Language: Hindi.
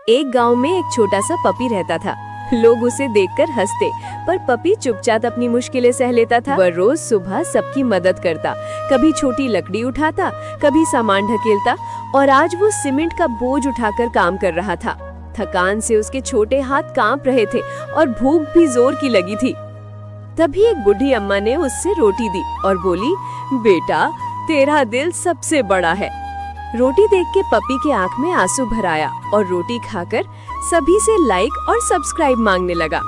एक गांव में एक छोटा सा पपी रहता था। लोग उसे देखकर हंसते, पर पपी चुपचाप अपनी मुश्किलें सह लेता था। वह रोज सुबह सबकी मदद करता, कभी छोटी लकड़ी उठाता, कभी सामान ढकेलता, और आज वो सीमेंट का बोझ उठाकर काम कर रहा था। थकान से उसके छोटे हाथ कांप रहे थे और भूख भी जोर की लगी थी। तभी एक बूढ़ी अम्मा ने उससे रोटी दी और बोली, बेटा, तेरा दिल सबसे बड़ा है। रोटी देख के पपी के आंख में आंसू भर आया और रोटी खाकर सभी से लाइक और सब्सक्राइब मांगने लगा।